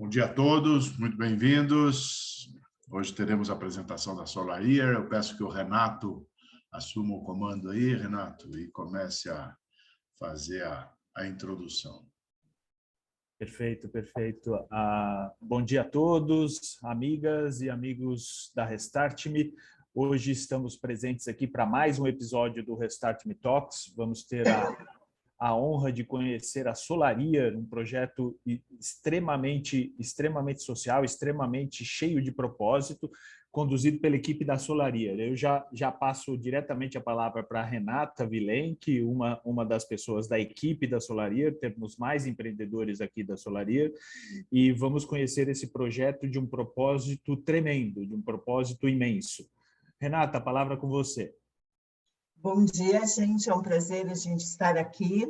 Bom dia a todos, muito bem-vindos. Hoje teremos a apresentação da SolarYear. Eu peço que o Renato assuma o comando aí, Renato, e comece a fazer a introdução. Perfeito, perfeito. Bom dia a todos, amigas e amigos da Restart Me. Hoje estamos presentes aqui para mais um episódio do Restart Me Talks. Vamos ter a honra de conhecer a SolarYear, um projeto extremamente social, extremamente cheio de propósito, conduzido pela equipe da SolarYear. Eu já passo diretamente a palavra para a Renata Vilenque, uma das pessoas da equipe da SolarYear. Temos mais empreendedores aqui da SolarYear, e vamos conhecer esse projeto de um propósito tremendo, de um propósito imenso. Renata, a palavra é com você. Bom dia, gente. É um prazer a gente estar aqui.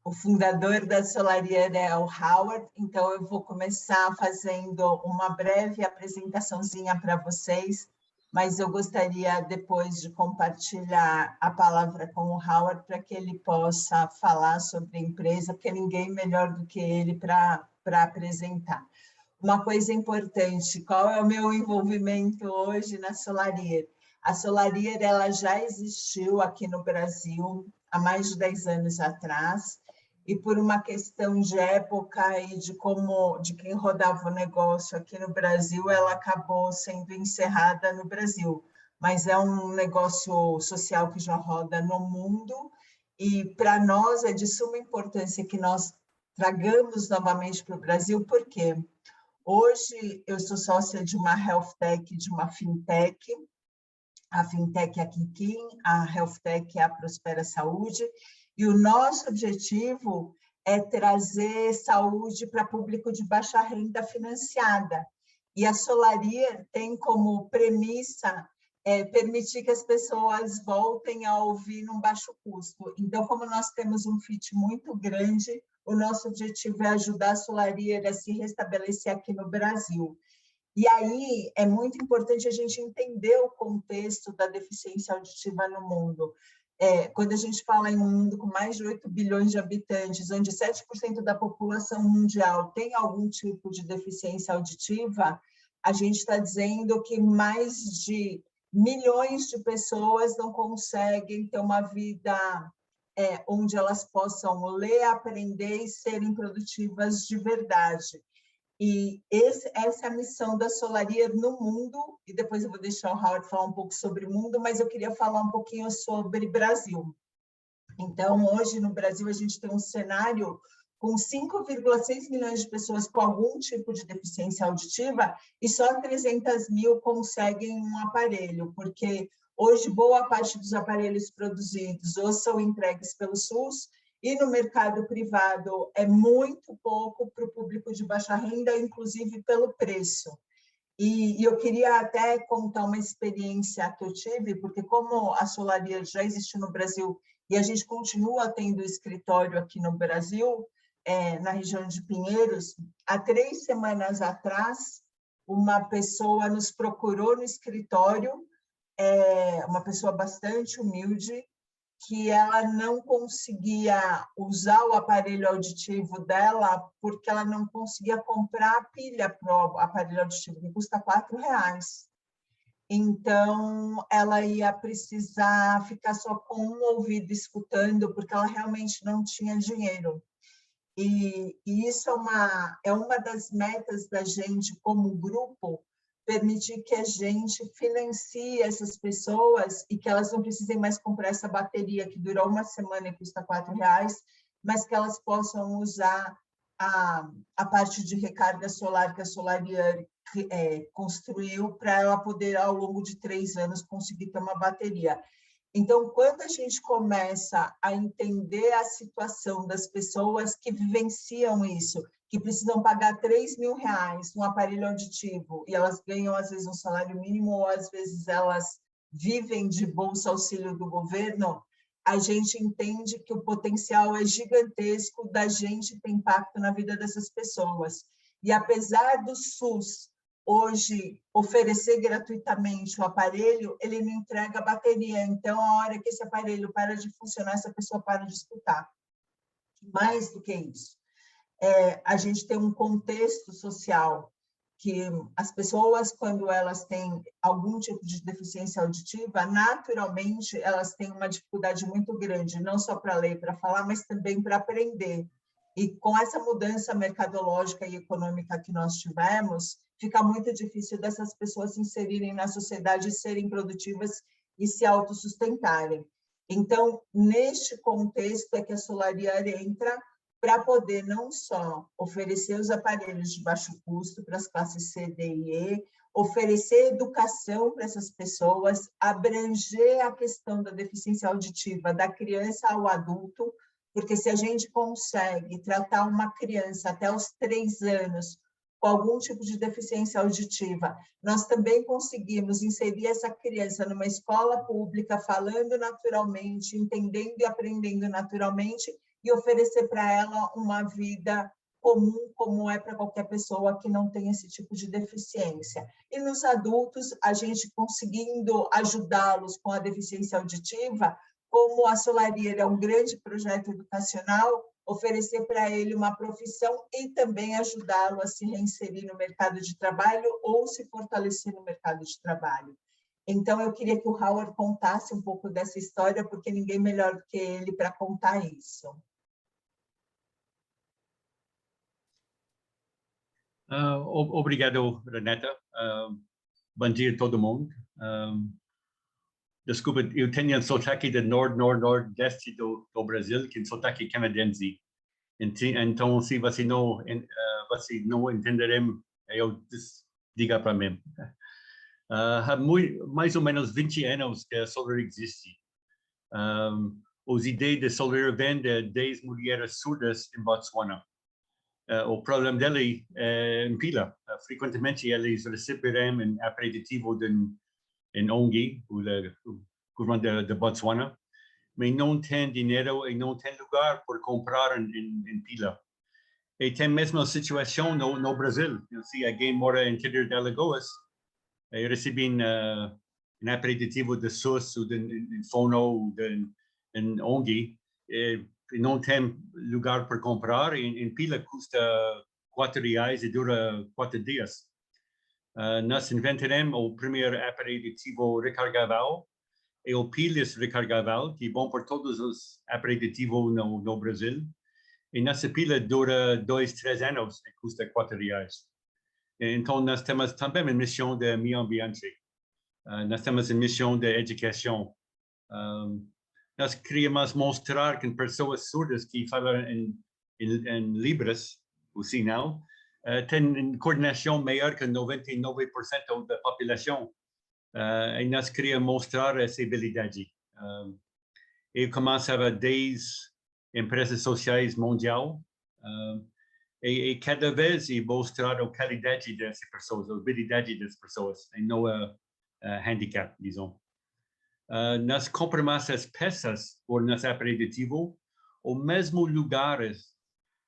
O fundador da SolarYear é o Howard, então eu vou começar fazendo uma breve apresentaçãozinha para vocês, mas eu gostaria depois de compartilhar a palavra com o Howard para que ele possa falar sobre a empresa, porque ninguém melhor do que ele para apresentar. Uma coisa importante, qual é o meu envolvimento hoje na SolarYear? A SolarYear ela já existiu aqui no Brasil há mais de 10 anos atrás, e por uma questão de época e de quem rodava o negócio aqui no Brasil, ela acabou sendo encerrada no Brasil. Mas é um negócio social que já roda no mundo, e para nós é de suma importância que nós tragamos novamente para o Brasil, porque hoje eu sou sócia de uma health tech, de uma fintech. A fintech é a Kinkin, a health tech é a Prospera Saúde, e o nosso objetivo é trazer saúde para público de baixa renda financiada. E a SolarYear tem como premissa permitir que as pessoas voltem a ouvir num baixo custo. Então, como nós temos um fit muito grande, o nosso objetivo é ajudar a SolarYear a se restabelecer aqui no Brasil. E aí é muito importante a gente entender o contexto da deficiência auditiva no mundo. Quando a gente fala em um mundo com mais de 8 bilhões de habitantes, onde 7% da população mundial tem algum tipo de deficiência auditiva, a gente está dizendo que mais de milhões de pessoas não conseguem ter uma vida onde elas possam ler, aprender e serem produtivas de verdade. E essa é a missão da SolarYear no mundo, e depois eu vou deixar o Howard falar um pouco sobre o mundo, mas eu queria falar um pouquinho sobre Brasil. Então, hoje no Brasil a gente tem um cenário com 5,6 milhões de pessoas com algum tipo de deficiência auditiva, e só 300 mil conseguem um aparelho, porque hoje boa parte dos aparelhos produzidos ou são entregues pelo SUS, e no mercado privado é muito pouco para o público de baixa renda, inclusive pelo preço. E eu queria até contar uma experiência que eu tive, porque como a SolarYear já existe no Brasil e a gente continua tendo escritório aqui no Brasil, na região de Pinheiros, há 3 semanas atrás, uma pessoa nos procurou no escritório, uma pessoa bastante humilde, que ela não conseguia usar o aparelho auditivo dela porque ela não conseguia comprar a pilha para o aparelho auditivo, que custa R$4. Então, ela ia precisar ficar só com um ouvido escutando, porque ela realmente não tinha dinheiro. E isso é uma das metas da gente como grupo, permitir que a gente financie essas pessoas e que elas não precisem mais comprar essa bateria que dura uma semana e custa R$4, mas que elas possam usar a parte de recarga solar que a SolarYear construiu para ela poder, ao longo de 3 anos, conseguir ter uma bateria. Então, quando a gente começa a entender a situação das pessoas que vivenciam isso, que precisam pagar R$3.000 num aparelho auditivo, e elas ganham, às vezes, um salário mínimo, ou às vezes elas vivem de bolsa auxílio do governo, a gente entende que o potencial é gigantesco da gente ter impacto na vida dessas pessoas. E apesar do SUS hoje oferecer gratuitamente o aparelho, ele não entrega a bateria. Então, a hora que esse aparelho para de funcionar, essa pessoa para de escutar. Mais do que isso, a gente tem um contexto social que as pessoas, quando elas têm algum tipo de deficiência auditiva, naturalmente elas têm uma dificuldade muito grande, não só para ler, para falar, mas também para aprender. E com essa mudança mercadológica e econômica que nós tivemos, fica muito difícil dessas pessoas se inserirem na sociedade, serem produtivas e se autossustentarem. Então, neste contexto é que a Solarier entra para poder não só oferecer os aparelhos de baixo custo para as classes C, D e E, oferecer educação para essas pessoas, abranger a questão da deficiência auditiva da criança ao adulto, porque se a gente consegue tratar uma criança até os 3 anos com algum tipo de deficiência auditiva, nós também conseguimos inserir essa criança numa escola pública, falando naturalmente, entendendo e aprendendo naturalmente, e oferecer para ela uma vida comum, como é para qualquer pessoa que não tem esse tipo de deficiência. E nos adultos, a gente conseguindo ajudá-los com a deficiência auditiva, como a Solarier é um grande projeto educacional, oferecer para ele uma profissão e também ajudá-lo a se reinserir no mercado de trabalho ou se fortalecer no mercado de trabalho. Então, eu queria que o Howard contasse um pouco dessa história, porque ninguém melhor do que ele para contar isso. Obrigado, Renata. Bom dia a todo mundo. Desculpa, eu tenho um sotaque do nordeste do Brasil, que é um sotaque canadense. Então, se você não entenderem, eu diga para mim. Há mais ou menos 20 anos que a Solarier existe. As ideias da Solarier vêm de 10 mulheres surdas em Botswana. O problema dele é em pila. Frequentemente, eles receberem um aperitivo em ONG, o governo de Botswana, mas não tem dinheiro e não tem lugar para comprar em pila. E tem a mesma situação no Brasil. Se alguém mora em interior de Alagoas, e recebe um aperitivo de SUS, ou de Fono, de ONG, não tem lugar para comprar, em pila custa R$4 e dura 4 dias. Nós inventamos o primeiro aperitivo recargável, e o pilhas recargável, que é bom para todos os aperitivos no Brasil. E nossa pila dura 2, 3 anos e custa R$4. Então, nós temos também uma missão de meio ambiente. Nós temos uma missão de educação. Nós queríamos mostrar que pessoas surdas que falam em libras, o sinal, têm coordenação maior que 99% da população. E nós queríamos mostrar essa habilidade. Eu começava 10 empresas sociais mundiais, e cada vez mostrar a qualidade dessas pessoas, a habilidade das pessoas, e não a handicap, digamos. Nós compramos as peças por nosso aperitivo, o mesmo lugares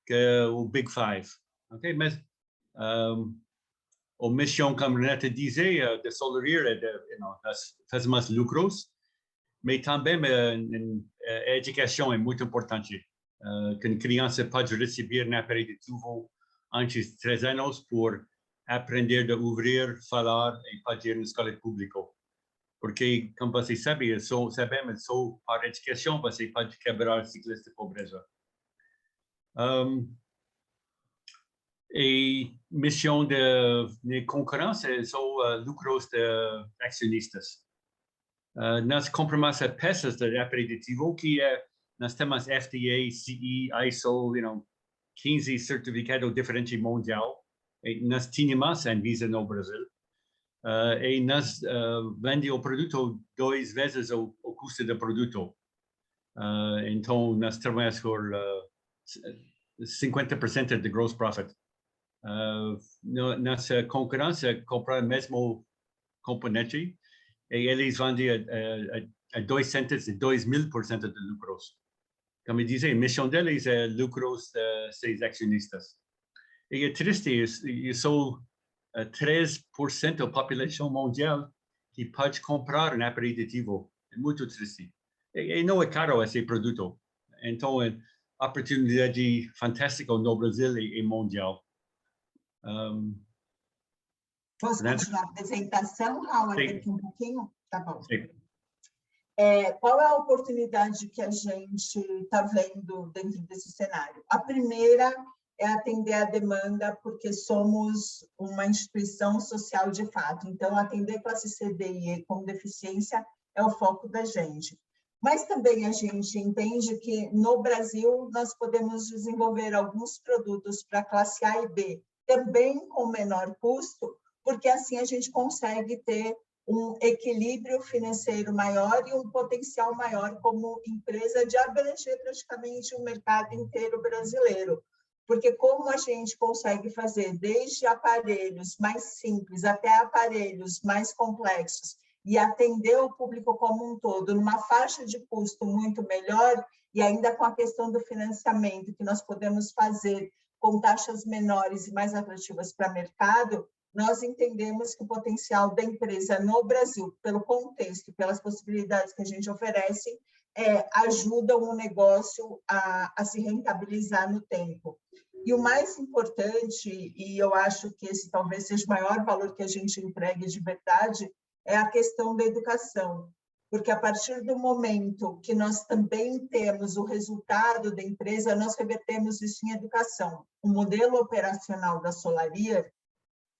que o Big Five. Okay? Mas a missão, como Renata dizia, da Solarier, nós fazemos lucros, mas também a educação é muito importante. Que a criança pode receber um aperitivo antes de 3 anos por aprender a ouvir, falar e fazer na escola pública. Porque, como você sabe, sabemos, só para a educação você pode quebrar ciclos de pobreza. E missão de concorrência são lucros de acionistas. Nós compramos as peças do aperitivo, que nós temos FDA, CE, ISO, 15 certificados diferentes mundial. E nós tínhamos a Anvisa no Brasil. E nós vendemos o produto 2 vezes o custo do produto. Então, nós trabalhamos por 50% de gross profit. Nossa concorrência compra o mesmo componente e eles vendem a 2 centos e 2.000% de lucros. Como dizem, a missão deles é lucros de seus acionistas. E é triste, só 3% da população mundial que pode comprar um aperitivo. É muito triste. E não é caro esse produto. Então, oportunidade fantástica no Brasil e mundial. Posso continuar a apresentação, Howard, Sim. aqui um pouquinho? Tá bom. Sim. Qual é a oportunidade que a gente está vendo dentro desse cenário? A primeira é atender a demanda, porque somos uma instituição social de fato. Então, atender classe C, D e E com deficiência é o foco da gente. Mas também a gente entende que, no Brasil, nós podemos desenvolver alguns produtos para classe A e B, também com menor custo, porque assim a gente consegue ter um equilíbrio financeiro maior e um potencial maior como empresa de abranger praticamente o mercado inteiro brasileiro. Porque como a gente consegue fazer desde aparelhos mais simples até aparelhos mais complexos e atender o público como um todo numa faixa de custo muito melhor e ainda com a questão do financiamento que nós podemos fazer com taxas menores e mais atrativas para o mercado, nós entendemos que o potencial da empresa no Brasil, pelo contexto, pelas possibilidades que a gente oferece, ajudam o negócio a se rentabilizar no tempo. E o mais importante, e eu acho que esse talvez seja o maior valor que a gente entregue de verdade, é a questão da educação. Porque a partir do momento que nós também temos o resultado da empresa, nós revertemos isso em educação. O modelo operacional da Solaria,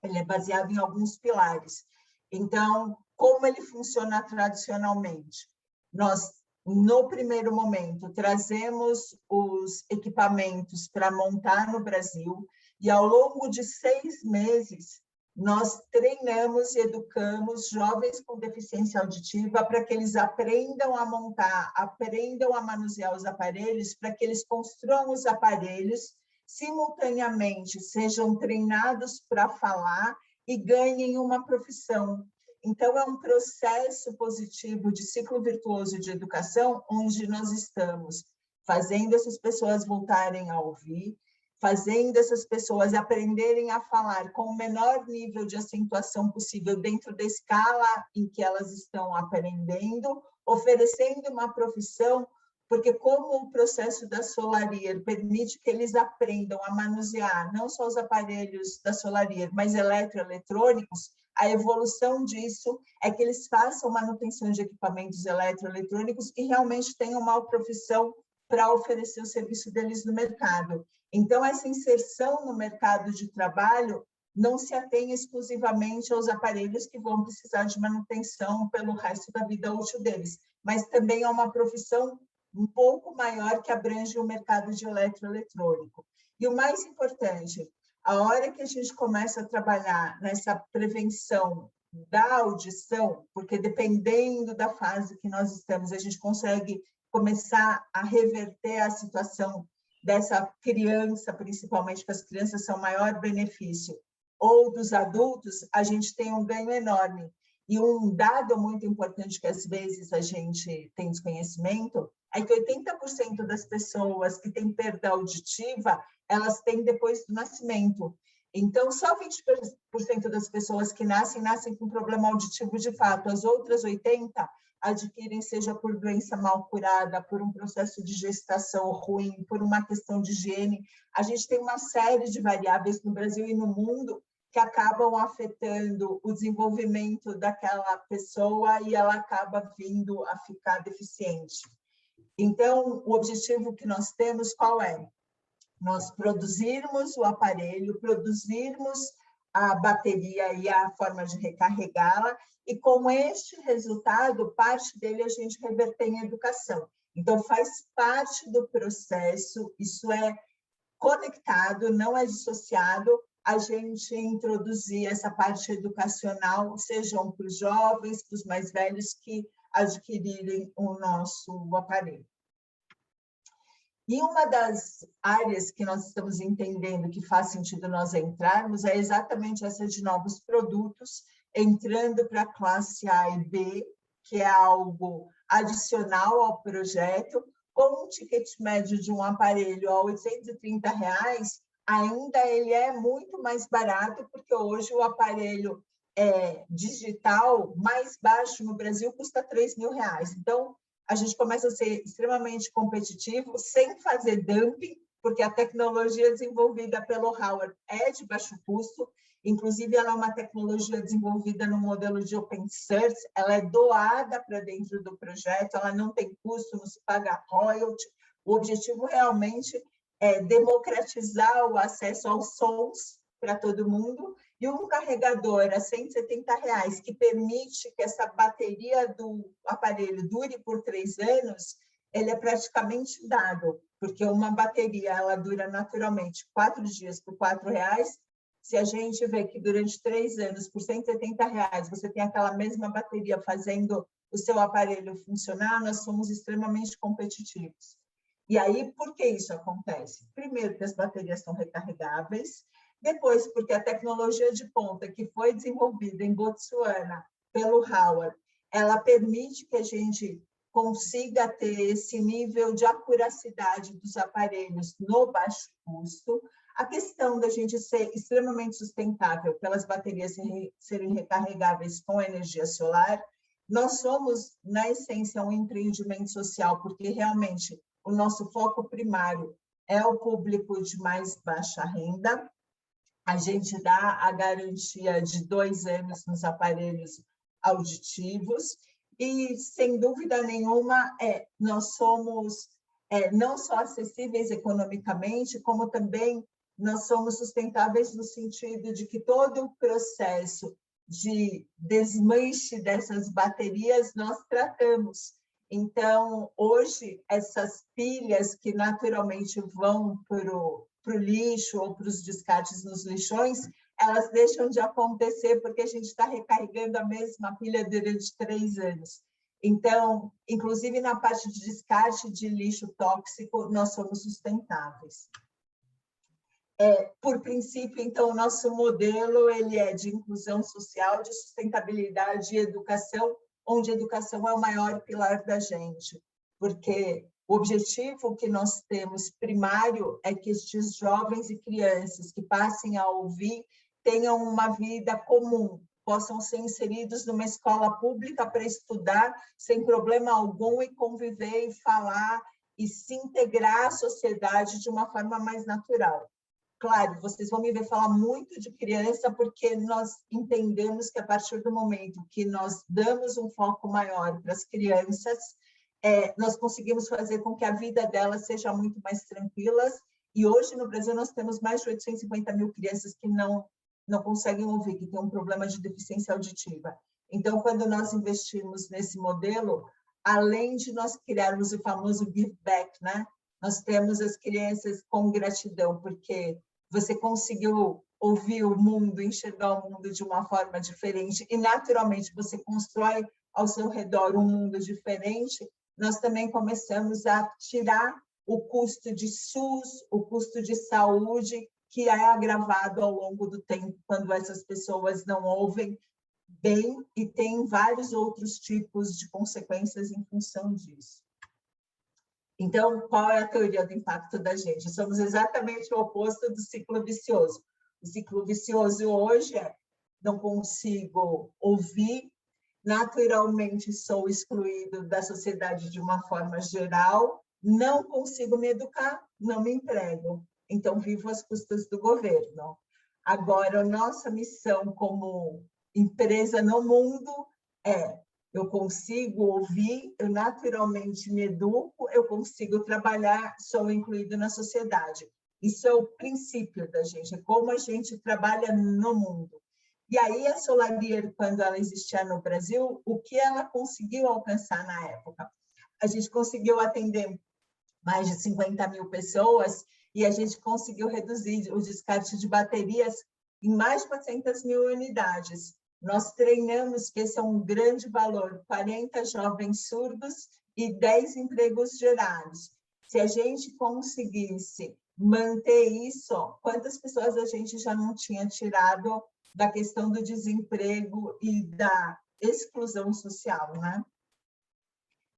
ele é baseado em alguns pilares. Então, como ele funciona tradicionalmente? Nós, no primeiro momento, trazemos os equipamentos para montar no Brasil e, ao longo de 6 meses, nós treinamos e educamos jovens com deficiência auditiva para que eles aprendam a montar, aprendam a manusear os aparelhos, para que eles construam os aparelhos, simultaneamente sejam treinados para falar e ganhem uma profissão. Então, é um processo positivo de ciclo virtuoso de educação, onde nós estamos fazendo essas pessoas voltarem a ouvir, fazendo essas pessoas aprenderem a falar com o menor nível de acentuação possível dentro da escala em que elas estão aprendendo, oferecendo uma profissão, porque como o processo da Solaria permite que eles aprendam a manusear não só os aparelhos da Solaria, mas eletroeletrônicos, a evolução disso é que eles façam manutenção de equipamentos eletroeletrônicos e realmente tenham uma profissão para oferecer o serviço deles no mercado. Então, essa inserção no mercado de trabalho não se atém exclusivamente aos aparelhos que vão precisar de manutenção pelo resto da vida útil deles, mas também é uma profissão um pouco maior que abrange o mercado de eletroeletrônico. E o mais importante, a hora que a gente começa a trabalhar nessa prevenção da audição, porque dependendo da fase que nós estamos, a gente consegue começar a reverter a situação dessa criança, principalmente, que as crianças são o maior benefício, ou dos adultos, a gente tem um ganho enorme. E um dado muito importante que às vezes a gente tem desconhecimento é que 80% das pessoas que têm perda auditiva, elas têm depois do nascimento. Então, só 20% das pessoas que nascem com problema auditivo de fato. As outras 80% adquirem, seja por doença mal curada, por um processo de gestação ruim, por uma questão de higiene. A gente tem uma série de variáveis no Brasil e no mundo que acabam afetando o desenvolvimento daquela pessoa e ela acaba vindo a ficar deficiente. Então, o objetivo que nós temos, qual é? Nós produzirmos o aparelho, produzirmos a bateria e a forma de recarregá-la, e com este resultado, parte dele a gente reverter em educação. Então, faz parte do processo, isso é conectado, não é dissociado, a gente introduzir essa parte educacional, sejam para os jovens, para os mais velhos que adquirirem o nosso aparelho. E uma das áreas que nós estamos entendendo que faz sentido nós entrarmos é exatamente essa de novos produtos, entrando para a classe A e B, que é algo adicional ao projeto, com um ticket médio de um aparelho a R$ 830, ainda ele é muito mais barato, porque hoje o aparelho digital mais baixo no Brasil custa R$ 3.000. Então, a gente começa a ser extremamente competitivo, sem fazer dumping, porque a tecnologia desenvolvida pelo Howard é de baixo custo, inclusive ela é uma tecnologia desenvolvida no modelo de open source, ela é doada para dentro do projeto, ela não tem custo, não se paga royalty. O objetivo realmente é democratizar o acesso aos sons para todo mundo, e um carregador a R$170, que permite que essa bateria do aparelho dure por 3 anos, ele é praticamente dado, porque uma bateria ela dura naturalmente 4 dias por R$4. Se a gente vê que durante 3 anos, por R$170, você tem aquela mesma bateria fazendo o seu aparelho funcionar, nós somos extremamente competitivos. E aí, por que isso acontece? Primeiro, que as baterias são recarregáveis. Depois, porque a tecnologia de ponta que foi desenvolvida em Botsuana pelo Howard, ela permite que a gente consiga ter esse nível de acuracidade dos aparelhos no baixo custo. A questão da gente ser extremamente sustentável pelas baterias serem recarregáveis com energia solar. Nós somos, na essência, um empreendimento social, porque realmente o nosso foco primário é o público de mais baixa renda. A gente dá a garantia de 2 anos nos aparelhos auditivos e, sem dúvida nenhuma, nós somos não só acessíveis economicamente, como também nós somos sustentáveis no sentido de que todo o processo de desmanche dessas baterias nós tratamos. Então, hoje, essas pilhas que naturalmente vão para o lixo ou para os descartes nos lixões, elas deixam de acontecer porque a gente está recarregando a mesma pilha durante 3 anos. Então, inclusive na parte de descarte de lixo tóxico, nós somos sustentáveis. Por princípio, então, o nosso modelo ele é de inclusão social, de sustentabilidade e educação, onde a educação é o maior pilar da gente, porque o objetivo que nós temos primário é que estes jovens e crianças que passem a ouvir tenham uma vida comum, possam ser inseridos numa escola pública para estudar sem problema algum e conviver e falar e se integrar à sociedade de uma forma mais natural. Claro, vocês vão me ver falar muito de criança, porque nós entendemos que a partir do momento que nós damos um foco maior para as crianças, nós conseguimos fazer com que a vida delas seja muito mais tranquila. E hoje no Brasil nós temos mais de 850 mil crianças que não conseguem ouvir, que têm um problema de deficiência auditiva. Então, quando nós investimos nesse modelo, além de nós criarmos o famoso give back, né? Nós temos as crianças com gratidão, porque você conseguiu ouvir o mundo, enxergar o mundo de uma forma diferente, e naturalmente você constrói ao seu redor um mundo diferente. Nós também começamos a tirar o custo de SUS, o custo de saúde, que é agravado ao longo do tempo quando essas pessoas não ouvem bem, e tem vários outros tipos de consequências em função disso. Então, qual é a teoria do impacto da gente? Somos exatamente o oposto do ciclo vicioso. O ciclo vicioso hoje é: não consigo ouvir, naturalmente sou excluído da sociedade de uma forma geral, não consigo me educar, não me emprego, então vivo às custas do governo. Agora, a nossa missão como empresa no mundo é: eu consigo ouvir, eu naturalmente me educo, eu consigo trabalhar, sou incluído na sociedade. Isso é o princípio da gente, é como a gente trabalha no mundo. E aí a Solarier, quando ela existia no Brasil, o que ela conseguiu alcançar na época? A gente conseguiu atender mais de 50 mil pessoas e a gente conseguiu reduzir o descarte de baterias em mais de 400 mil unidades. Nós treinamos, que esse é um grande valor, 40 jovens surdos e 10 empregos gerados. Se a gente conseguisse manter isso, quantas pessoas a gente já não tinha tirado da questão do desemprego e da exclusão social, né?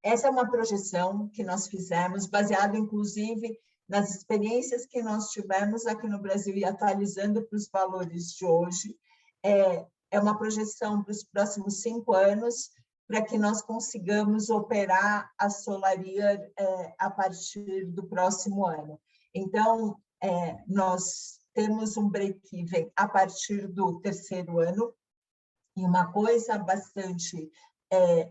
Essa é uma projeção que nós fizemos, baseada, inclusive, nas experiências que nós tivemos aqui no Brasil e atualizando para os valores de hoje. É uma projeção para os próximos 5 anos. para que nós consigamos operar a Solarier a partir do próximo ano. Então, nós temos um break-even a partir do terceiro ano, e uma coisa bastante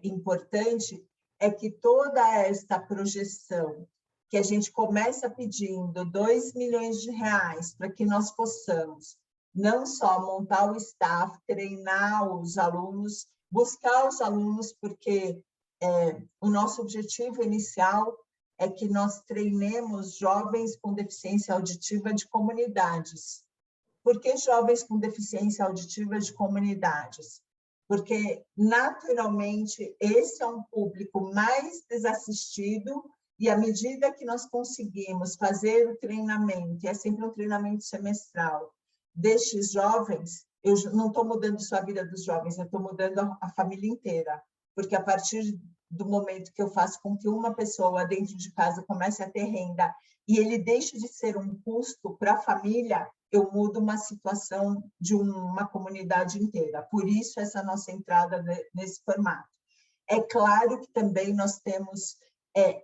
importante é que toda esta projeção, que a gente começa pedindo 2 milhões de reais para que nós possamos não só montar o staff, treinar os alunos, buscar os alunos, porque o nosso objetivo inicial é que nós treinemos jovens com deficiência auditiva de comunidades. Por que jovens com deficiência auditiva de comunidades? Porque, naturalmente, esse é um público mais desassistido, e à medida que nós conseguimos fazer o treinamento, e é sempre um treinamento semestral, destes jovens, eu não estou mudando só a vida dos jovens, eu estou mudando a família inteira, porque a partir do momento que eu faço com que uma pessoa dentro de casa comece a ter renda e ele deixe de ser um custo para a família, eu mudo uma situação de uma comunidade inteira. Por isso, essa nossa entrada nesse formato. É claro que também nós temos,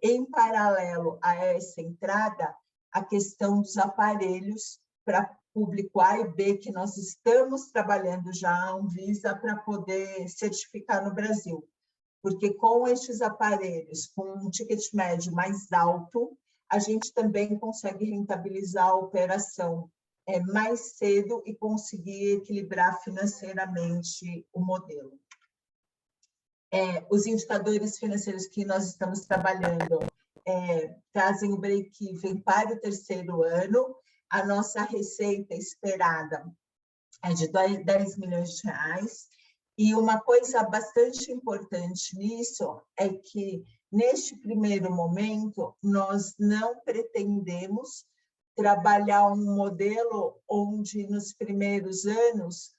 em paralelo a essa entrada, a questão dos aparelhos para público A e B, que nós estamos trabalhando já a Anvisa para poder certificar no Brasil. Porque com estes aparelhos, com um ticket médio mais alto, a gente também consegue rentabilizar a operação mais cedo e conseguir equilibrar financeiramente o modelo. Os indicadores financeiros que nós estamos trabalhando trazem o break-even para o terceiro ano. A nossa receita esperada é de 10 milhões de reais. E uma coisa bastante importante nisso é que, neste primeiro momento, nós não pretendemos trabalhar um modelo onde, nos primeiros anos,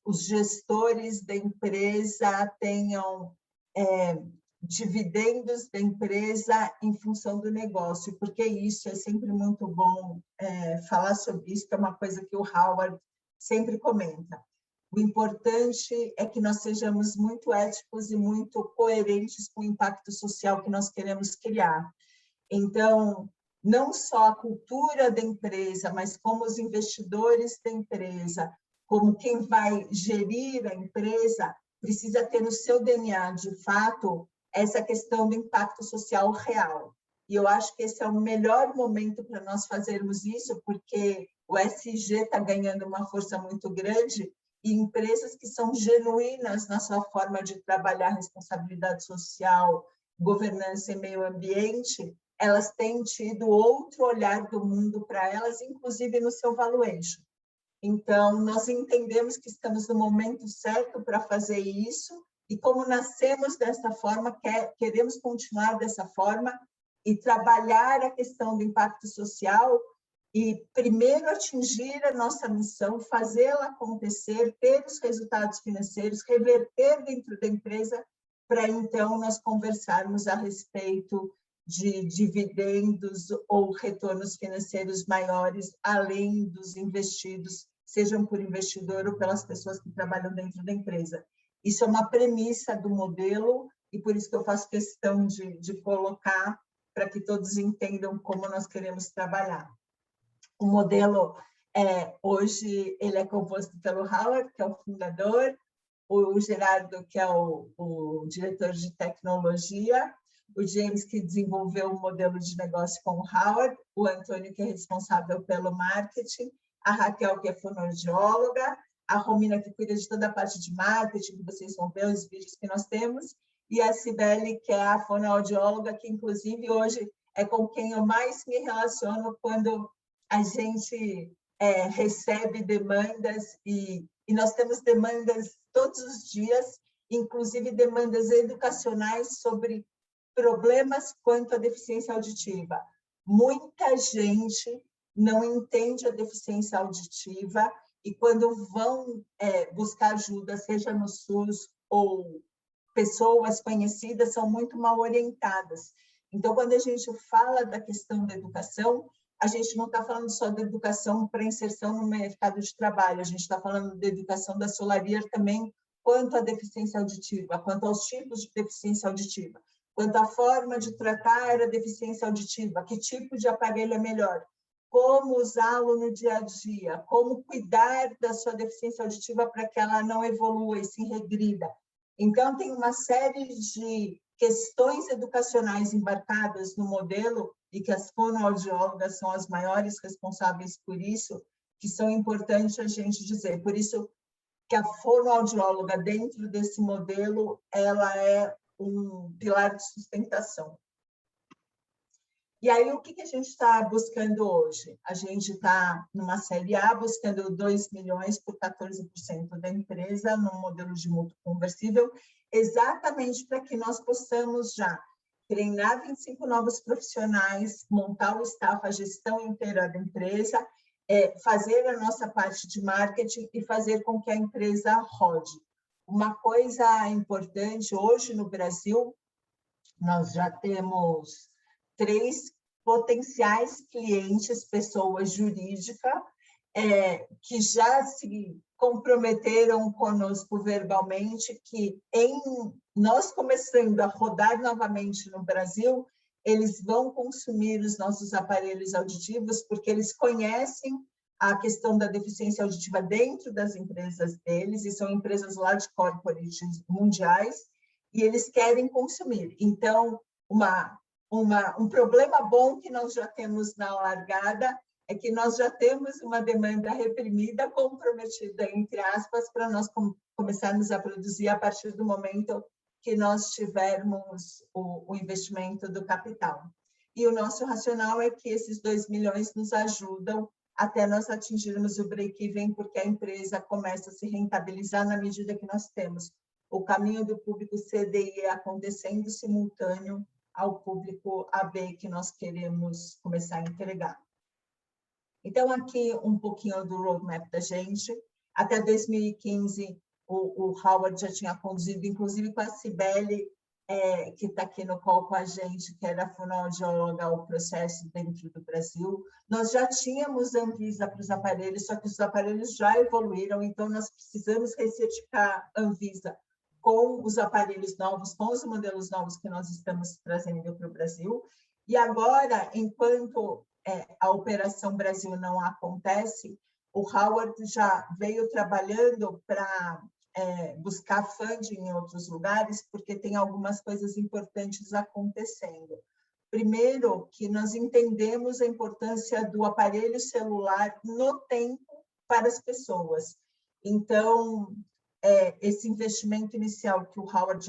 os gestores da empresa tenham dividendos da empresa em função do negócio, porque isso é sempre muito bom falar sobre isso, que é uma coisa que o Howard sempre comenta. O importante é que nós sejamos muito éticos e muito coerentes com o impacto social que nós queremos criar. Então, não só a cultura da empresa, mas como os investidores da empresa, como quem vai gerir a empresa, precisa ter no seu DNA, de fato, essa questão do impacto social real. E eu acho que esse é o melhor momento para nós fazermos isso, porque o ESG está ganhando uma força muito grande, e empresas que são genuínas na sua forma de trabalhar responsabilidade social, governança e meio ambiente, elas têm tido outro olhar do mundo para elas, inclusive no seu valuation. Então, nós entendemos que estamos no momento certo para fazer isso, e como nascemos dessa forma, queremos continuar dessa forma e trabalhar a questão do impacto social e, primeiro, atingir a nossa missão, fazê-la acontecer, ter os resultados financeiros, reverter dentro da empresa, para, então, nós conversarmos a respeito de dividendos ou retornos financeiros maiores, além dos investidos, sejam por investidor ou pelas pessoas que trabalham dentro da empresa. Isso é uma premissa do modelo, e por isso que eu faço questão de colocar, para que todos entendam como nós queremos trabalhar. O modelo, hoje, ele é composto pelo Howard, que é o fundador, o Gerardo, que é o diretor de tecnologia, o James, que desenvolveu o modelo de negócio com o Howard, o Antônio, que é responsável pelo marketing, a Raquel, que é fonoaudióloga, a Romina, que cuida de toda a parte de marketing, que vocês vão ver os vídeos que nós temos, e a Cibele, que é a fonoaudióloga, que, inclusive, hoje é com quem eu mais me relaciono quando a gente recebe demandas, e nós temos demandas todos os dias, inclusive demandas educacionais sobre problemas quanto à deficiência auditiva. Muita gente não entende a deficiência auditiva e, quando vão buscar ajuda, seja no SUS ou pessoas conhecidas, são muito mal orientadas. Então, quando a gente fala da questão da educação, a gente não está falando só da educação para inserção no mercado de trabalho, a gente está falando da educação da Solarier também quanto à deficiência auditiva, quanto aos tipos de deficiência auditiva, quanto à forma de tratar a deficiência auditiva, que tipo de aparelho é melhor, como usá-lo no dia a dia, como cuidar da sua deficiência auditiva para que ela não evolua e se regrida. Então, tem uma série de questões educacionais embarcadas no modelo, e que as fonoaudiólogas são as maiores responsáveis por isso, que são importantes a gente dizer. Por isso que a fonoaudióloga, dentro desse modelo, ela é um pilar de sustentação. E aí, o que a gente está buscando hoje? A gente está numa série A, buscando 2 milhões por 14% da empresa, num modelo de mútuo conversível, exatamente para que nós possamos já treinar 25 novos profissionais, montar o staff, a gestão inteira da empresa, fazer a nossa parte de marketing e fazer com que a empresa rode. Uma coisa importante, hoje no Brasil, nós já temos 3 potenciais clientes, pessoas jurídicas, que já se comprometeram conosco verbalmente que, nós começando a rodar novamente no Brasil, eles vão consumir os nossos aparelhos auditivos, porque eles conhecem a questão da deficiência auditiva dentro das empresas deles, e são empresas large corporates mundiais, e eles querem consumir. Então, um problema bom que nós já temos na largada é que nós já temos uma demanda reprimida, comprometida, entre aspas, para nós começarmos a produzir a partir do momento que nós tivermos o investimento do capital. E o nosso racional é que esses 2 milhões nos ajudam até nós atingirmos o break-even, porque a empresa começa a se rentabilizar na medida que nós temos o caminho do público CDI acontecendo simultâneo ao público AB que nós queremos começar a entregar. Então, aqui um pouquinho do roadmap da gente. Até 2015, o Howard já tinha conduzido, inclusive com a Cibele, que está aqui no call com a gente, que era fonoaudióloga, o processo dentro do Brasil. Nós já tínhamos Anvisa para os aparelhos, só que os aparelhos já evoluíram, então nós precisamos recertificar Anvisa com os aparelhos novos, com os modelos novos que nós estamos trazendo para o Brasil. E agora, enquanto a Operação Brasil não acontece, o Howard já veio trabalhando para buscar funding em outros lugares, porque tem algumas coisas importantes acontecendo. Primeiro, que nós entendemos a importância do aparelho celular no tempo para as pessoas. Então, esse investimento inicial que o Howard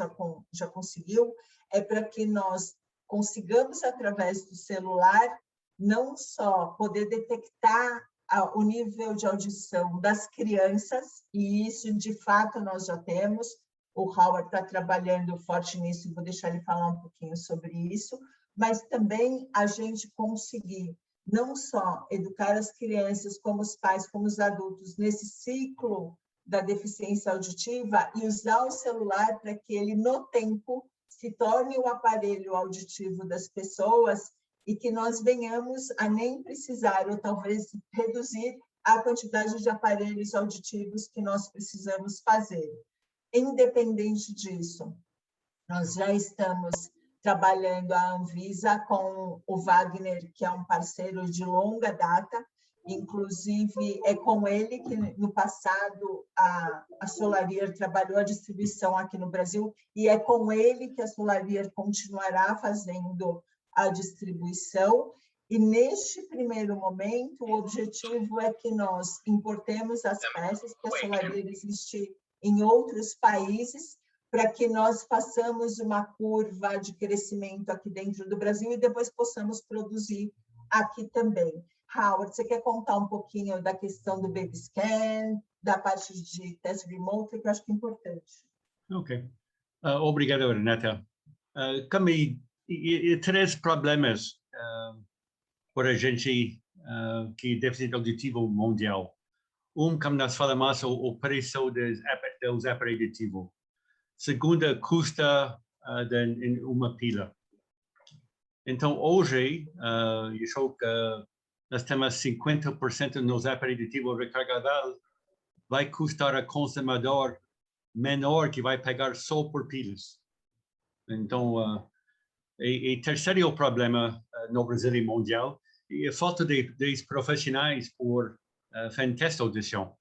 já conseguiu é para que nós consigamos, através do celular, não só poder detectar o nível de audição das crianças, e isso, de fato, nós já temos. O Howard está trabalhando forte nisso, vou deixar ele falar um pouquinho sobre isso, mas também a gente conseguir não só educar as crianças, como os pais, como os adultos, nesse ciclo da deficiência auditiva, e usar o celular para que ele, no tempo, se torne o aparelho auditivo das pessoas, e que nós venhamos a nem precisar, ou talvez reduzir a quantidade de aparelhos auditivos que nós precisamos fazer. Independente disso, nós já estamos trabalhando a Anvisa com o Wagner, que é um parceiro de longa data, inclusive é com ele que no passado a Solarier trabalhou a distribuição aqui no Brasil, e é com ele que a Solarier continuará fazendo a distribuição. E neste primeiro momento, o objetivo é que nós importemos as peças, que a Solarier existe em outros países, para que nós façamos uma curva de crescimento aqui dentro do Brasil e depois possamos produzir aqui também. Howard, você quer contar um pouquinho da questão do Baby Scan, da parte de teste remote, que eu acho que é importante. Ok. Obrigado, Renata. Cami, e 3 problemas por a gente que déficit auditivo mundial. Como nós falamos, o preço dos aparelhos auditivos. Segunda, custa de uma pila. Então, hoje, eu acho que nós temos 50% nos aparelhos auditivos recarregáveis, vai custar ao consumidor menor que vai pegar só por pilhas. Então, e terceiro problema no Brasil e mundial é a falta de profissionais por fazer teste de audição.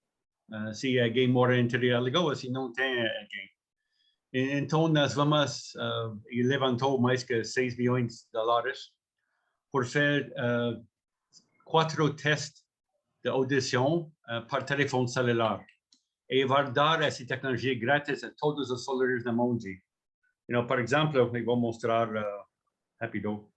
Se alguém mora em interior de Alagoas, se não tem alguém. Então, nós vamos, e levantou mais que $6 milhões por fazer 4 testes de audição para telefone celular. E vai dar essa tecnologia grátis a todos os solariers na Mondi. Por exemplo, eu vou mostrar rápido.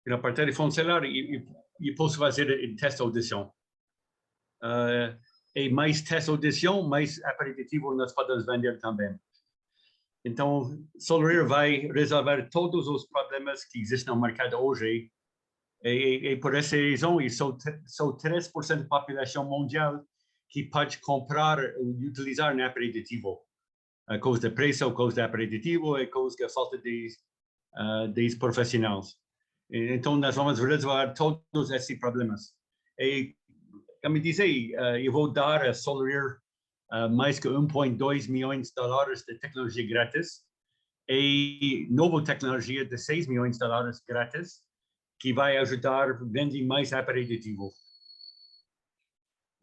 Para telefone celular, eu posso fazer teste de audição. E mais teste de audição, mais aperitivo nós podemos vender também. Então, Solarier vai resolver todos os problemas que existem no mercado hoje. E por essa razão, só 3% da população mundial que pode comprar e utilizar no aperitivo. A causa do preço, a causa do aperitivo, a causa da falta de profissionais. Então, nós vamos resolver todos esses problemas. E, como disse, eu vou dar a Solarier mais que $1.2 milhões de tecnologia grátis e nova tecnologia de $6 milhões grátis, que vai ajudar a vender mais aperitivo.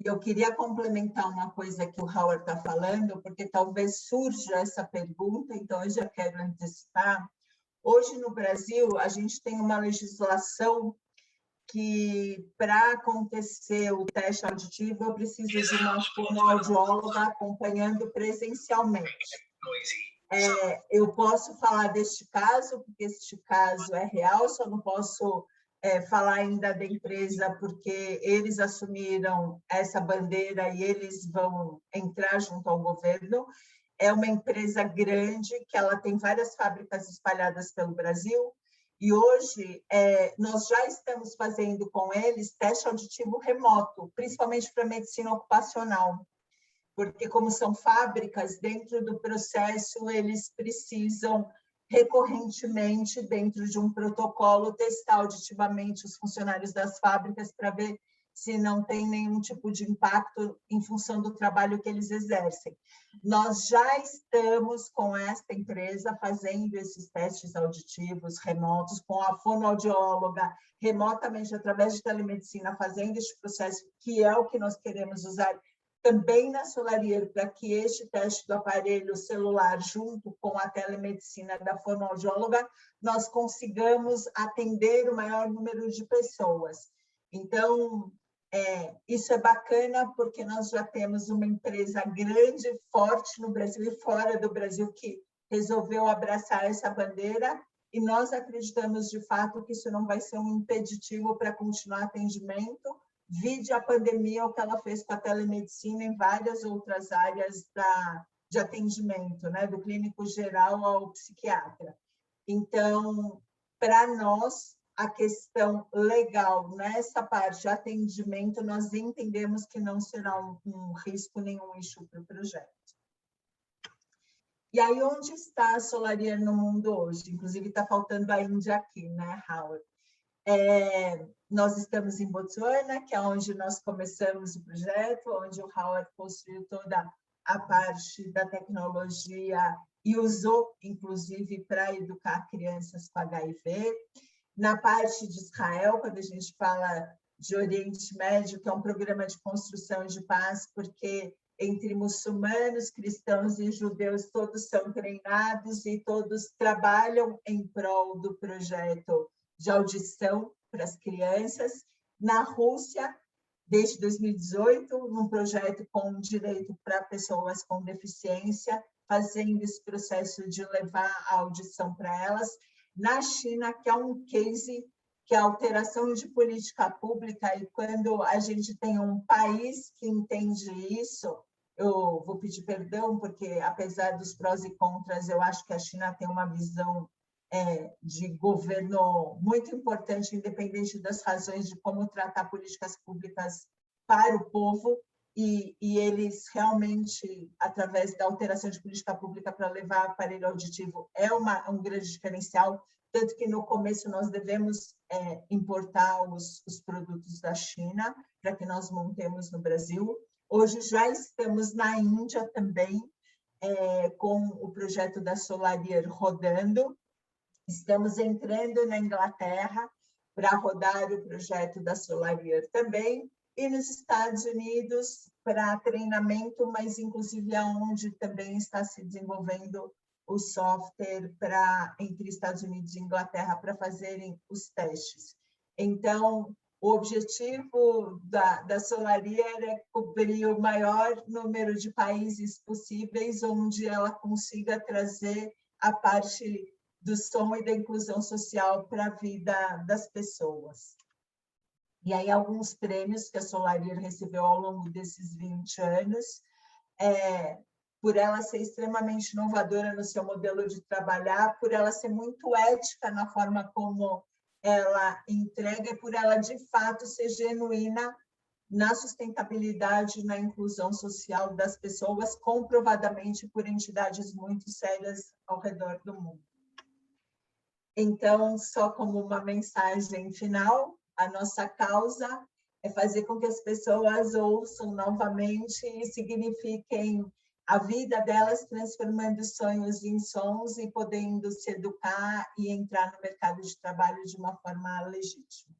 Eu queria complementar uma coisa que o Howard está falando, porque talvez surja essa pergunta, então eu já quero antecipar. Hoje, no Brasil, a gente tem uma legislação que, para acontecer o teste auditivo, eu preciso de uma fonoaudióloga acompanhando presencialmente. Eu posso falar deste caso, porque este caso é real, só não posso falar ainda da empresa, porque eles assumiram essa bandeira e eles vão entrar junto ao governo. É uma empresa grande, que ela tem várias fábricas espalhadas pelo Brasil, e hoje nós já estamos fazendo com eles teste auditivo remoto, principalmente para medicina ocupacional, porque como são fábricas, dentro do processo eles precisam recorrentemente, dentro de um protocolo, testar auditivamente os funcionários das fábricas para ver se não tem nenhum tipo de impacto em função do trabalho que eles exercem. Nós já estamos com esta empresa fazendo esses testes auditivos remotos, com a fonoaudióloga remotamente, através de telemedicina, fazendo este processo, que é o que nós queremos usar também na Solarier, para que este teste do aparelho celular, junto com a telemedicina da fonoaudióloga, nós consigamos atender o maior número de pessoas. Então, isso é bacana, porque nós já temos uma empresa grande, forte no Brasil e fora do Brasil, que resolveu abraçar essa bandeira, e nós acreditamos, de fato, que isso não vai ser um impeditivo para continuar atendimento, vide a pandemia, o que ela fez com a telemedicina em várias outras áreas de atendimento, né? Do clínico geral ao psiquiatra. Então, para nós, a questão legal nessa parte de atendimento, nós entendemos que não será um risco, nenhum issue para o projeto. E aí, onde está a Solarier no mundo hoje? Inclusive, está faltando a Índia aqui, né, Howard? Nós estamos em Botsuana, que é onde nós começamos o projeto, onde o Howard construiu toda a parte da tecnologia e usou, inclusive, para educar crianças com HIV. Na parte de Israel, quando a gente fala de Oriente Médio, que é um programa de construção de paz, porque entre muçulmanos, cristãos e judeus, todos são treinados e todos trabalham em prol do projeto de audição para as crianças. Na Rússia, desde 2018, num projeto com direito para pessoas com deficiência, fazendo esse processo de levar a audição para elas. Na China, que é um case, que é a alteração de política pública, e quando a gente tem um país que entende isso, eu vou pedir perdão, porque apesar dos prós e contras, eu acho que a China tem uma visão de governo muito importante, independente das razões de como tratar políticas públicas para o povo, e eles realmente, através da alteração de política pública para levar aparelho auditivo, um grande diferencial. tanto que no começo nós devemos importar os produtos da China para que nós montemos no Brasil. Hoje já estamos na Índia também, com o projeto da Solarier rodando. Estamos entrando na Inglaterra para rodar o projeto da Solarier também, e nos Estados Unidos para treinamento, mas inclusive aonde também está se desenvolvendo o software entre Estados Unidos e Inglaterra para fazerem os testes. Então, o objetivo da Solarier é cobrir o maior número de países possíveis, onde ela consiga trazer a parte do som e da inclusão social para a vida das pessoas. E aí, alguns prêmios que a Solarier recebeu ao longo desses 20 anos, por ela ser extremamente inovadora no seu modelo de trabalhar, por ela ser muito ética na forma como ela entrega e por ela, de fato, ser genuína na sustentabilidade, na inclusão social das pessoas, comprovadamente por entidades muito sérias ao redor do mundo. Então, só como uma mensagem final, a nossa causa é fazer com que as pessoas ouçam novamente e signifiquem a vida delas, transformando sonhos em sons e podendo se educar e entrar no mercado de trabalho de uma forma legítima.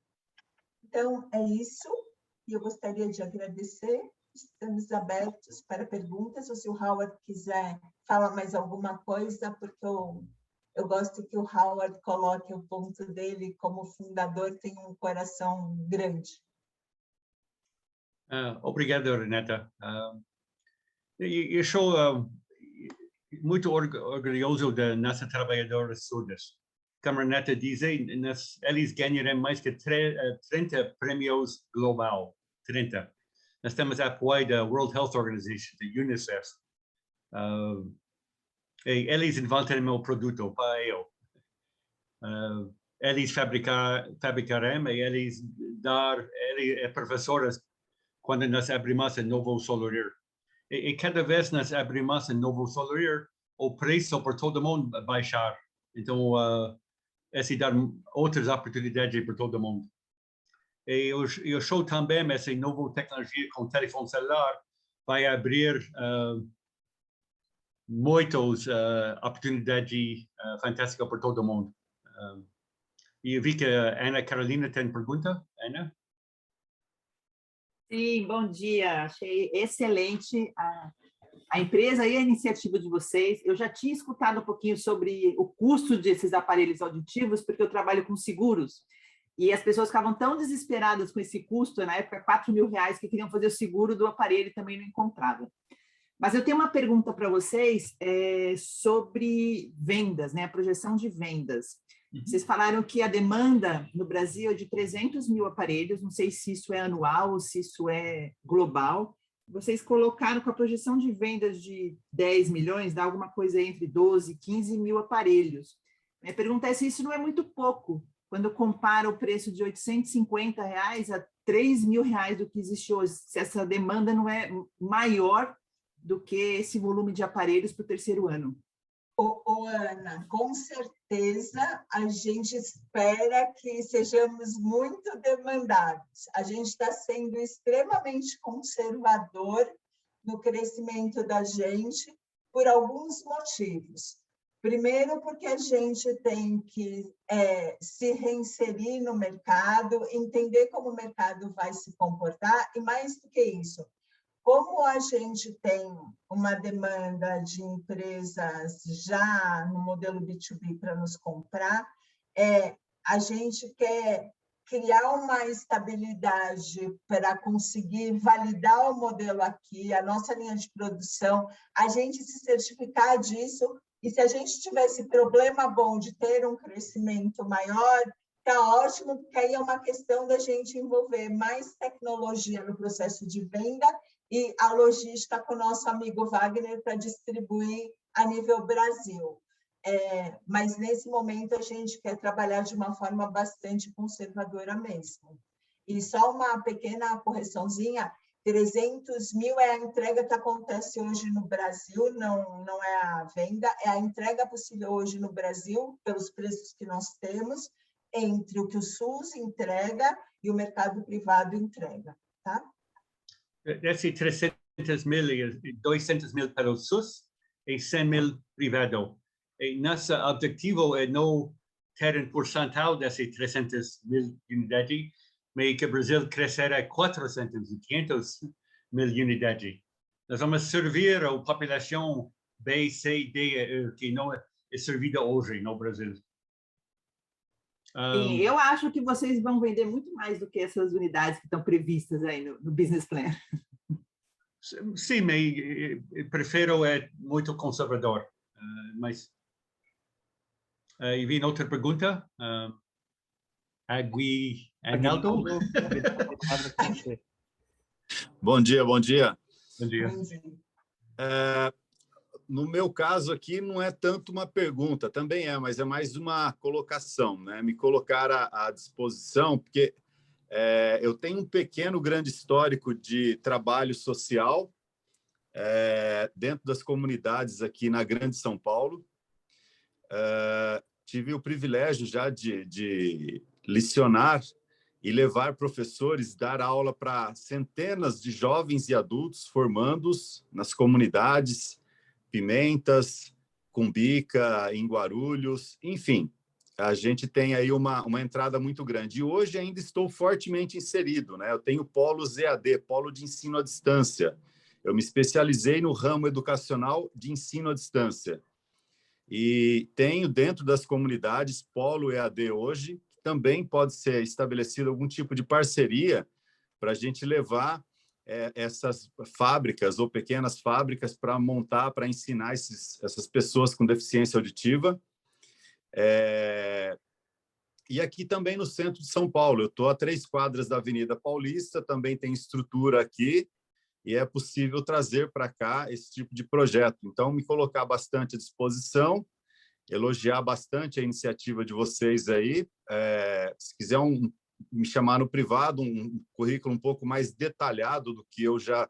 Então, é isso. E eu gostaria de agradecer. Estamos abertos para perguntas, ou se o Howard quiser falar mais alguma coisa, porque eu gosto que o Howard coloque o ponto dele como fundador, tem um coração grande. Obrigado, Renata. Eu sou muito orgulhoso de nossas trabalhadoras surdas. Como a Renata diz, eles ganharão mais que 30 prêmios global. 30. Nós estamos a apoio da World Health Organization, da UNICEF. Eles inventam o produto para eu. Eles fabricarão e eles dar professoras quando nós abrimos a novo Solarier. E cada vez nós abrimos a novo Solarier, o preço para todo mundo baixar. Então, esse dar outras oportunidades para todo mundo. E eu sou também essa nova tecnologia com telefone celular vai abrir muitas oportunidades fantásticas para todo mundo. E eu vi que a Ana Carolina tem pergunta. Ana? Sim, bom dia. Achei excelente a empresa e a iniciativa de vocês. Eu já tinha escutado um pouquinho sobre o custo desses aparelhos auditivos, porque eu trabalho com seguros. E as pessoas ficavam tão desesperadas com esse custo, na época, R$4.000, que queriam fazer o seguro do aparelho e também não encontravam. Mas eu tenho uma pergunta para vocês sobre vendas, né? A projeção de vendas. Vocês falaram que a demanda no Brasil é de 300 mil aparelhos, não sei se isso é anual ou se isso é global. Vocês colocaram com a projeção de vendas de 10 milhões, dá alguma coisa entre 12 e 15 mil aparelhos. Minha pergunta é se isso não é muito pouco, quando eu comparo o preço de R$850 a R$3.000 do que existe hoje, se essa demanda não é maior do que esse volume de aparelhos para o terceiro ano. Ana, com certeza a gente espera que sejamos muito demandados. A gente está sendo extremamente conservador no crescimento da gente por alguns motivos. Primeiro, porque a gente tem que se reinserir no mercado, entender como o mercado vai se comportar, e mais do que isso, como a gente tem uma demanda de empresas já no modelo B2B para nos comprar, a gente quer criar uma estabilidade para conseguir validar o modelo aqui, a nossa linha de produção, a gente se certificar disso, e se a gente tivesse problema bom de ter um crescimento maior, está ótimo, porque aí é uma questão da gente envolver mais tecnologia no processo de venda e a logística com o nosso amigo Wagner para distribuir a nível Brasil. Mas, nesse momento, a gente quer trabalhar de uma forma bastante conservadora mesmo. E só uma pequena correçãozinha, 300 mil é a entrega que acontece hoje no Brasil, não é a venda, é a entrega possível hoje no Brasil, pelos preços que nós temos, entre o que o SUS entrega e o mercado privado entrega, tá? Desse 300 mil, 200 mil para o SUS e 100 mil privado. E nosso objetivo é não ter um percentual desse 300 mil unidades, mas que o Brasil crescer a 400 e 500 mil unidades. Nós vamos servir a população B, C, D, que não é servida hoje no Brasil. Sim, eu acho que vocês vão vender muito mais do que essas unidades que estão previstas aí no business plan. Sim, mas eu prefiro muito conservador. Mas e vem outra pergunta. Aguinaldo? Bom dia, bom dia. Bom dia. No meu caso aqui, não é tanto uma pergunta, também é, mas é mais uma colocação, né? Me colocar à disposição, porque eu tenho um pequeno, grande histórico de trabalho social dentro das comunidades aqui na Grande São Paulo. Tive o privilégio já de lecionar e levar professores, dar aula para centenas de jovens e adultos formandos nas comunidades, Pimentas, Cumbica, em Guarulhos, enfim, a gente tem aí uma entrada muito grande. E hoje ainda estou fortemente inserido, né? Eu tenho polos EAD, polo de ensino à distância. Eu me especializei no ramo educacional de ensino à distância. E tenho dentro das comunidades polo EAD hoje, também pode ser estabelecido algum tipo de parceria para a gente levar essas fábricas ou pequenas fábricas para montar, para ensinar essas pessoas com deficiência auditiva. E aqui também no centro de São Paulo, eu estou a 3 quadras da Avenida Paulista, também tem estrutura aqui, e é possível trazer para cá esse tipo de projeto. Então, me colocar bastante à disposição, elogiar bastante a iniciativa de vocês aí. Se quiser me chamar no privado, um currículo um pouco mais detalhado do que eu já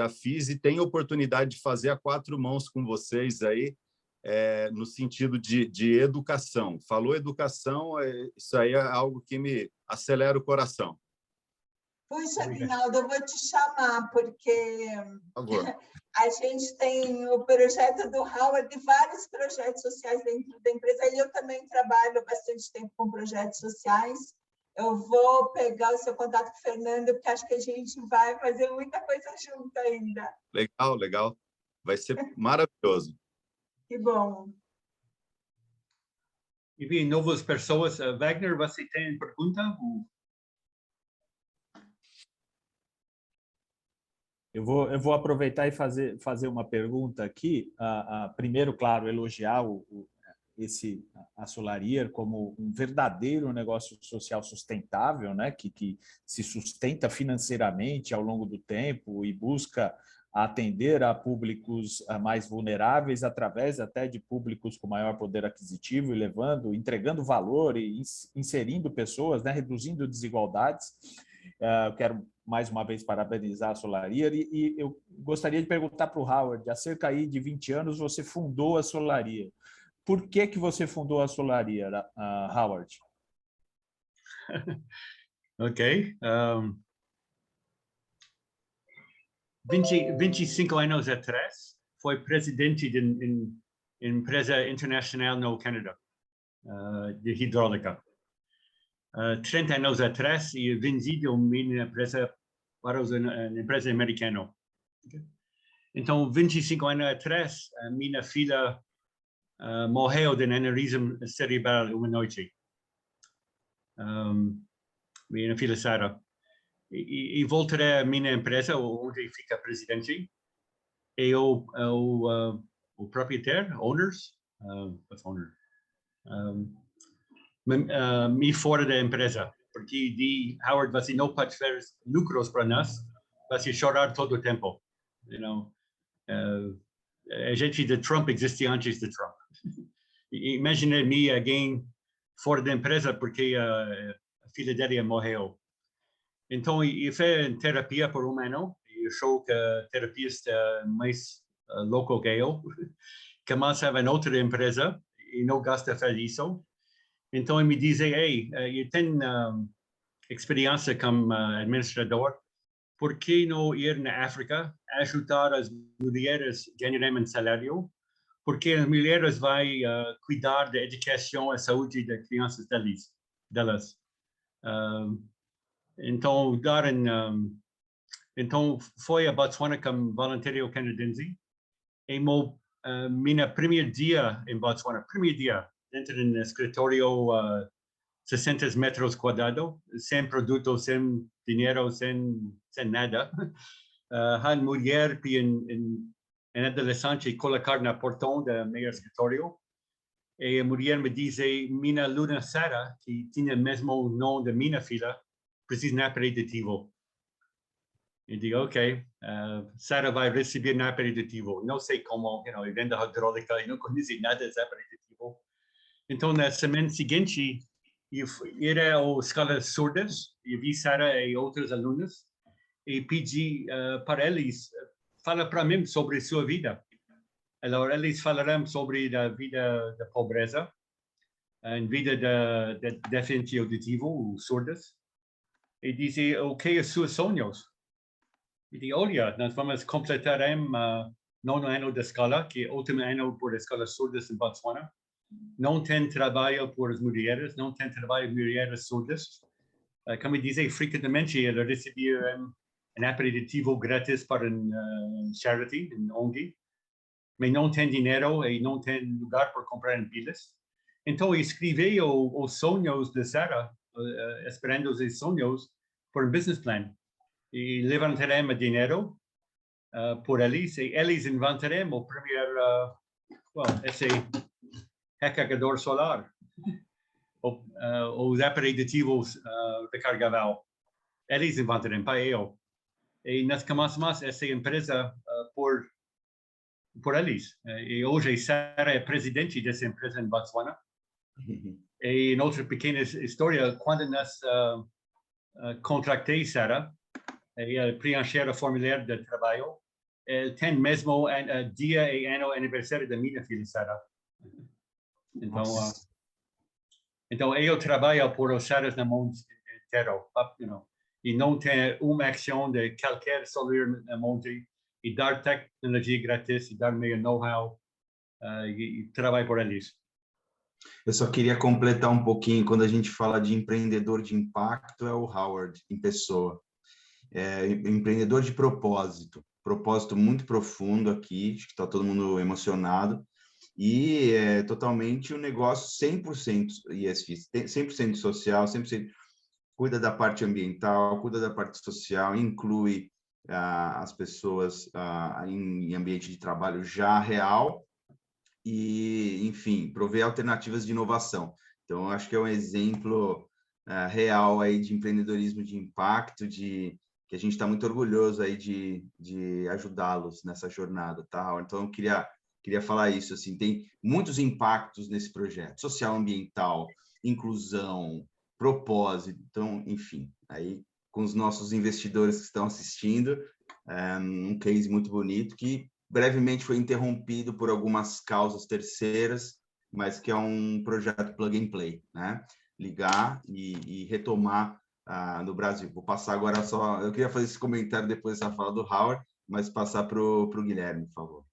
fiz, e tenho oportunidade de fazer a 4 mãos com vocês aí, no sentido de educação. Falou educação, isso aí é algo que me acelera o coração. Puxa, Aguinaldo, eu vou te chamar, porque Por favor. A gente tem o projeto do Howard e vários projetos sociais dentro da empresa, e eu também trabalho bastante tempo com projetos sociais. Eu vou pegar o seu contato com o Fernando, porque acho que a gente vai fazer muita coisa junto ainda. Legal, legal. Vai ser maravilhoso. Que bom. E bem, novas pessoas. Wagner, você tem pergunta? Eu vou aproveitar e fazer uma pergunta aqui. Primeiro, claro, elogiar a Solarier como um verdadeiro negócio social sustentável, né? que se sustenta financeiramente ao longo do tempo e busca atender a públicos mais vulneráveis através até de públicos com maior poder aquisitivo e entregando valor e inserindo pessoas, né? Reduzindo desigualdades. Eu quero mais uma vez parabenizar a Solarier e eu gostaria de perguntar para o Howard, há cerca aí de 20 anos você fundou a Solarier. Por que você fundou a Solarier, Howard? Ok. 25 anos atrás, fui presidente de empresa internacional no Canadá, de hidráulica. 30 anos atrás, eu vendi minha empresa para uma empresa americana. Então, 25 anos atrás, minha filha morreu de aneurisma cerebral uma noite. Minha filha Sara. E voltei à minha empresa, onde fica presidente. E o proprietário, owners, what's owner? Me fora da empresa, porque de Howard você não pode fazer lucros para nós, você chorar todo o tempo. You know? A gente de Trump existe antes de Trump. Imagine alguém fora da empresa porque a filha dele morreu. Então, eu fiz terapia por um ano. E achou que a terapia está mais louco que eu. Começava em outra empresa e não gasta fazer isso. Então, ele me dizia, ei, eu tenho experiência como administrador. Por que não ir na África ajudar as mulheres a ganharem salário? Porque as mulheres vão cuidar da educação e saúde das crianças delas. Então, então, foi a Botswana como voluntário canadense. E meu primeiro dia em Botswana, dentro do escritório 60 metros quadrados, sem produto, sem dinheiro, sem nada. A mulher em adolescente colocar na portão do meu escritório. E a mulher me disse, minha aluna Sara, que tinha o mesmo nome da minha filha, precisa de aperitivo. E digo, ok, Sara vai receber um aperitivo. Não sei como, eu vendo a hidráulica, eu não conheço nada de aperitivo. Então, na semana seguinte, eu era a escola surdas, eu vi Sara e outros alunos, e pedi para eles, fala para mim sobre sua vida. Então, eles falarão sobre a vida da pobreza, a vida da deficiência auditiva, os surdos, e dizem, o que é os seus sonhos? E digo, olha, nós vamos completar nono ano da escola, que é o último ano por a escola surdas em Botswana. Não tem trabalho por as mulheres, não tem trabalho mulheres surdas. Como dizem, frequentemente ela recebia aperitivo grátis para charity, ONG, mas não tem dinheiro e não tem lugar para comprar pilas. Então, eu escrevi os sonhos de Sara, esperando os sonhos, por um business plan. E levantarem dinheiro por eles, e eles inventarem o primeiro, esse recarregador solar, os aperitivos de carnaval. Eles inventarem para eu. E nós começamos essa empresa por eles. E hoje Sara é presidente dessa empresa em Botswana. E em outra pequena história, quando nós contratei Sara, e preencher o formulário de trabalho, tem mesmo dia e ano aniversário da minha filha Sara. Então eu trabalho por os Saras no mundo inteiro, e não tem uma ação de qualquer solar no mundo, e dar tecnologia grátis, e dar meu know-how, e trabalho por eles. Eu só queria completar um pouquinho, quando a gente fala de empreendedor de impacto, é o Howard em pessoa. Empreendedor de propósito muito profundo aqui, acho que está todo mundo emocionado, e é totalmente um negócio 100% ESG, 100% social, 100% cuida da parte ambiental, cuida da parte social, inclui as pessoas em ambiente de trabalho já real e, enfim, prover alternativas de inovação. Então, eu acho que é um exemplo real aí de empreendedorismo de impacto, que a gente está muito orgulhoso aí de ajudá-los nessa jornada, tá? Então, eu queria falar isso, assim, tem muitos impactos nesse projeto, social, ambiental, inclusão, propósito, então, enfim, aí com os nossos investidores que estão assistindo, um case muito bonito que brevemente foi interrompido por algumas causas terceiras, mas que é um projeto plug and play, né? Ligar e retomar no Brasil. Vou passar agora só... Eu queria fazer esse comentário depois da fala do Howard, mas passar para o Guilherme, por favor.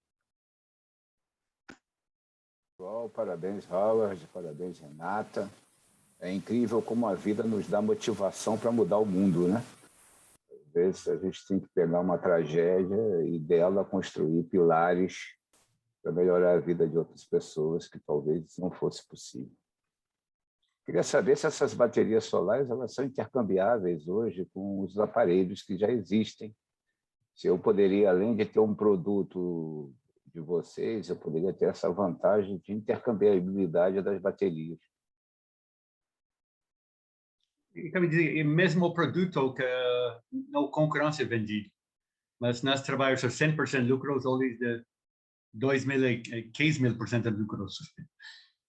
Pessoal, parabéns, Howard, parabéns, Renata. É incrível como a vida nos dá motivação para mudar o mundo, né? Às vezes a gente tem que pegar uma tragédia e dela construir pilares para melhorar a vida de outras pessoas que talvez não fosse possível. Queria saber se essas baterias solares elas são intercambiáveis hoje com os aparelhos que já existem. Se eu poderia, além de ter um produto de vocês, eu poderia ter essa vantagem de intercambiabilidade das baterias. Quero dizer, é mesmo o produto que não concorrência é vendido, mas nós trabalhamos a 100% de lucros, ou de 2.000 a 15.000% de lucros.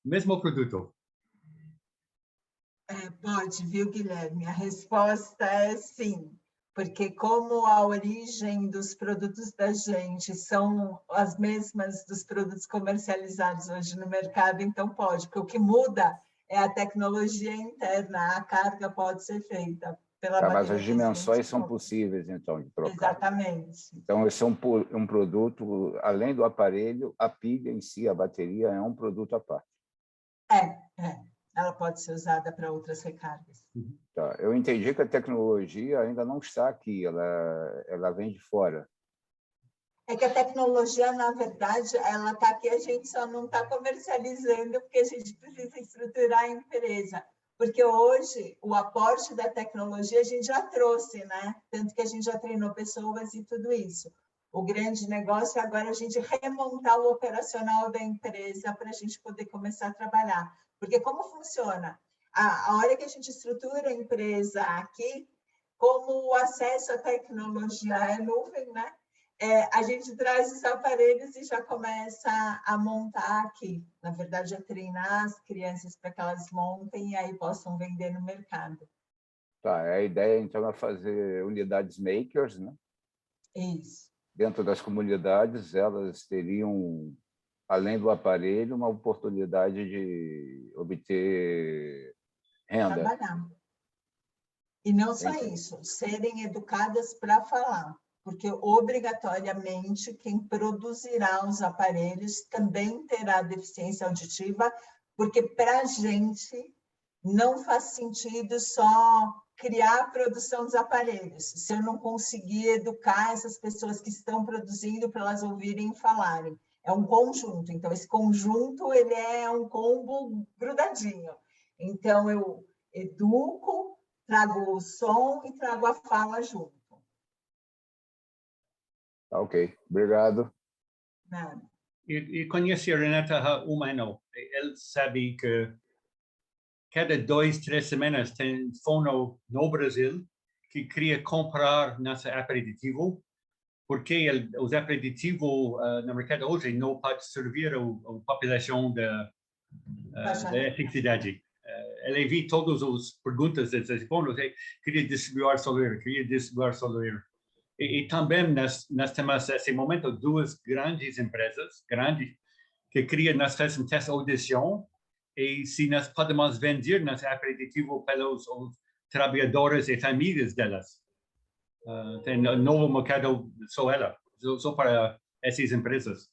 Mesmo o produto. Pode, viu, Guilherme? A resposta é sim, porque como a origem dos produtos da gente são as mesmas dos produtos comercializados hoje no mercado, então pode, porque o que muda é a tecnologia interna, a carga pode ser feita pela Tá, mas maneira as que a gente dimensões são compra. possíveis, então, de trocar. Exatamente. Então, esse é um produto, além do aparelho, a pilha em si, a bateria, é um produto à parte. Ela pode ser usada para outras recargas. Tá. Eu entendi que a tecnologia ainda não está aqui, ela vem de fora. É que a tecnologia, na verdade, ela está aqui, a gente só não está comercializando, porque a gente precisa estruturar a empresa. Porque hoje, o aporte da tecnologia a gente já trouxe, né? Tanto que a gente já treinou pessoas e tudo isso. O grande negócio é agora a gente remontar o operacional da empresa para a gente poder começar a trabalhar. Porque como funciona? A hora que a gente estrutura a empresa aqui, como o acesso à tecnologia é nuvem, né? A gente traz os aparelhos e já começa a montar aqui. Na verdade, é treinar as crianças para que elas montem e aí possam vender no mercado. Tá, a ideia, então, é fazer unidades makers, né? Isso. Dentro das comunidades, elas teriam, além do aparelho, uma oportunidade de obter renda. Trabalhar. E não só isso, serem educadas para falar, porque obrigatoriamente quem produzirá os aparelhos também terá deficiência auditiva, porque para a gente não faz sentido só criar a produção dos aparelhos, se eu não conseguir educar essas pessoas que estão produzindo para elas ouvirem e falarem. É um conjunto, então esse conjunto ele é um combo grudadinho. Então eu educo, trago o som e trago a fala junto. Ok, obrigado. Nada. E conheci a Renata há um ano. Ele sabe que cada 2, 3 semanas tem fono no Brasil que queria comprar nosso aperitivo, porque os aperitivos no mercado hoje não podem servir a população da cidade. Ele viu todas as perguntas desses fonos, queria distribuir solar. E também nós temos, nesse momento, 2 grandes empresas, que queriam nós fazer um teste de audição, e se nós podemos vender nosso aperitivo pelos trabalhadores e famílias delas. Tem um novo mercado só para essas empresas.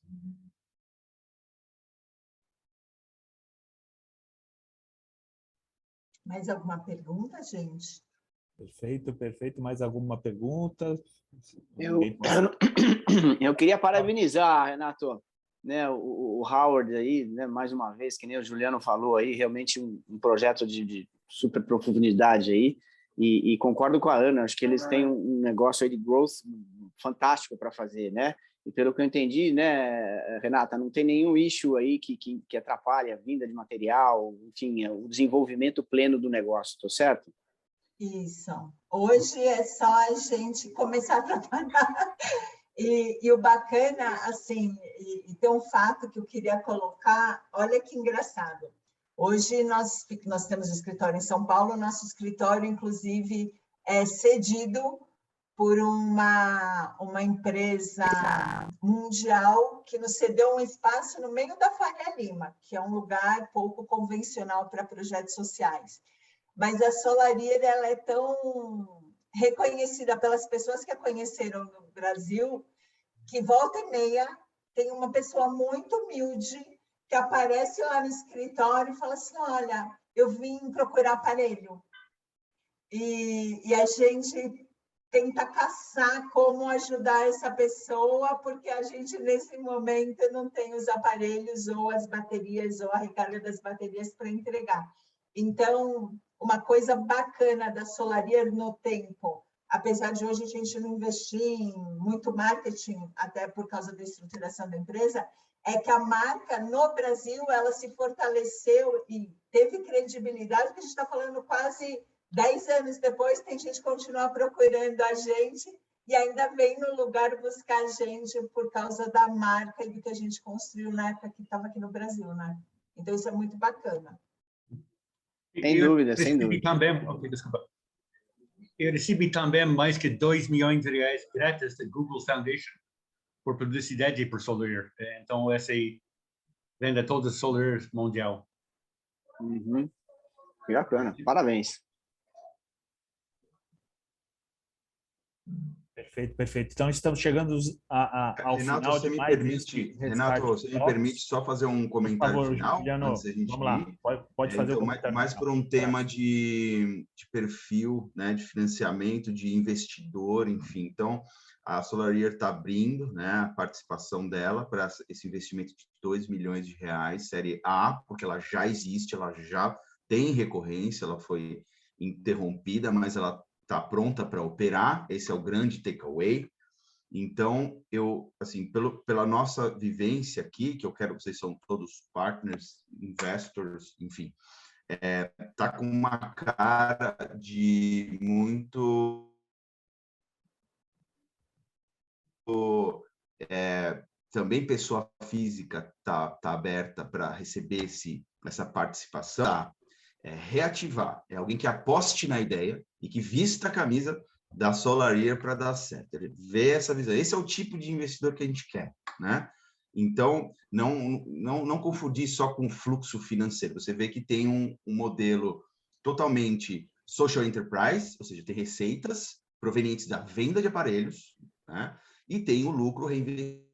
Mais alguma pergunta, gente? Perfeito, perfeito. Mais alguma pergunta? Eu queria parabenizar, Renato, né, o Howard aí, né, mais uma vez, que nem o Juliano falou aí, realmente um projeto de super profundidade aí, e concordo com a Ana, acho que eles têm um negócio aí de growth fantástico para fazer, né? E pelo que eu entendi, né, Renata, não tem nenhum issue aí que atrapalhe a vinda de material, enfim, o desenvolvimento pleno do negócio, tô certo? Isso. Hoje é só a gente começar a trabalhar. E o bacana, assim, e tem um fato que eu queria colocar, olha que engraçado. Hoje nós temos um escritório em São Paulo, nosso escritório, inclusive, é cedido por uma empresa mundial que nos cedeu um espaço no meio da Faria Lima, que é um lugar pouco convencional para projetos sociais. Mas a Solarier, ela é tão reconhecida pelas pessoas que a conheceram no Brasil, que volta e meia tem uma pessoa muito humilde que aparece lá no escritório e fala assim, olha, eu vim procurar aparelho. E a gente tenta caçar como ajudar essa pessoa, porque a gente, nesse momento, não tem os aparelhos ou as baterias ou a recarga das baterias para entregar. Então, uma coisa bacana da Solarier no tempo, apesar de hoje a gente não investir em muito marketing, até por causa da estruturação da empresa, é que a marca no Brasil ela se fortaleceu e teve credibilidade, porque a gente está falando quase 10 anos depois, tem gente que continua procurando a gente e ainda vem no lugar buscar a gente por causa da marca e do que a gente construiu na época que estava aqui no Brasil, né? Então, isso é muito bacana. Sem dúvida, sem dúvida. Também, okay, desculpa. Eu recebi também mais que 2 milhões de reais grátis da Google Foundation por publicidade e por Solar. Então, essa venda toda Solar mundial. Uhum. Que bacana, parabéns. Perfeito, perfeito. Então, estamos chegando ao Renato, final você de me mais permite, este Renato, você me permite só fazer um comentário Por favor, final? Juliano, Antes da gente vamos lá. ir? Pode fazer Então, o comentário mais final. por um tema de perfil, né, de financiamento, de investidor, enfim. Então, a Solaria está abrindo, né, a participação dela para esse investimento de 2 milhões de reais, série A, porque ela já existe, ela já tem recorrência, ela foi interrompida, mas ela está pronta para operar. Esse é o grande takeaway. Então, eu, assim, pela nossa vivência aqui, que eu quero, vocês são todos partners, investors, enfim, tá com uma cara de muito também pessoa física tá aberta para receber essa participação, reativar, é alguém que aposte na ideia e que vista a camisa da Solaria para dar certo. Ele vê essa visão. Esse é o tipo de investidor que a gente quer, né? Então, não confundir só com fluxo financeiro. Você vê que tem um modelo totalmente social enterprise, ou seja, tem receitas provenientes da venda de aparelhos, né? E tem o lucro reinvestido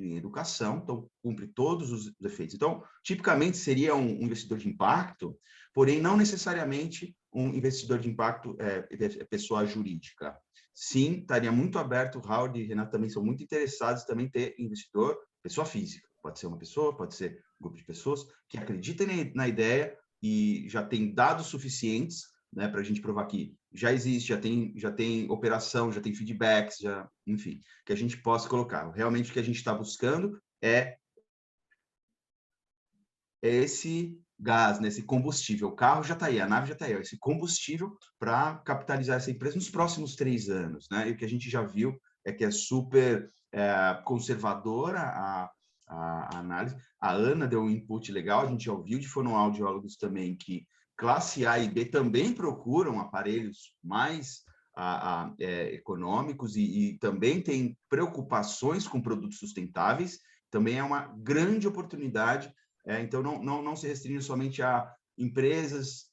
em educação, então cumpre todos os efeitos. Então, tipicamente seria um investidor de impacto, porém não necessariamente um investidor de impacto pessoa jurídica. Sim, estaria muito aberto, o Raul e o Renato também são muito interessados também em ter investidor pessoa física. Pode ser uma pessoa, pode ser um grupo de pessoas que acreditem na ideia e já tem dados suficientes, né, para a gente provar que já existe, já tem operação, já tem feedbacks, enfim, que a gente possa colocar. Realmente o que a gente está buscando é esse gás, né, esse combustível. O carro já está aí, a nave já está aí, esse combustível para capitalizar essa empresa nos próximos 3 anos, né? E o que a gente já viu é que é super conservadora a análise. A Ana deu um input legal, a gente já ouviu de fonoaudiólogos também que classe A e B também procuram aparelhos mais econômicos e também tem preocupações com produtos sustentáveis. Também é uma grande oportunidade. Então, não se restringe somente a empresas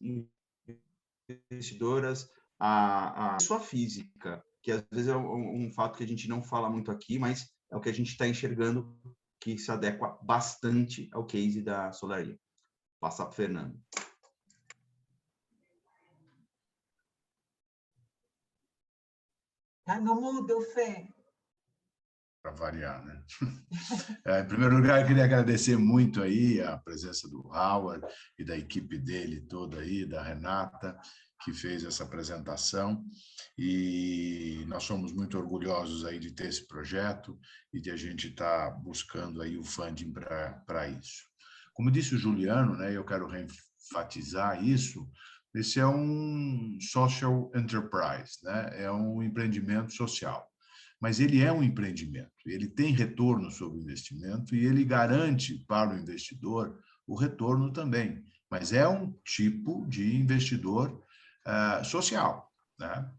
investidoras, a pessoa física, que às vezes é um fato que a gente não fala muito aqui, mas é o que a gente está enxergando que se adequa bastante ao case da Solaria. Passar para o Fernando. Tá no mudo, Fê. Para variar, né? Em primeiro lugar, eu queria agradecer muito aí a presença do Howard e da equipe dele toda aí, da Renata, que fez essa apresentação. E nós somos muito orgulhosos aí de ter esse projeto e de a gente estar buscando aí o funding para isso. Como disse o Juliano, né, eu quero reenfatizar isso. Esse é um social enterprise, né? É um empreendimento social. Mas ele é um empreendimento, ele tem retorno sobre o investimento e ele garante para o investidor o retorno também. Mas é um tipo de investidor social, né?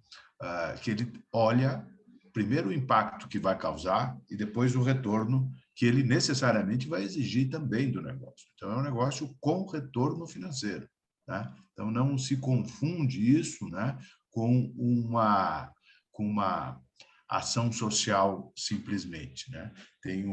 Que ele olha primeiro o impacto que vai causar e depois o retorno que ele necessariamente vai exigir também do negócio. Então, é um negócio com retorno financeiro, né? Então, não se confunde isso, né, com uma ação social simplesmente, né? Tem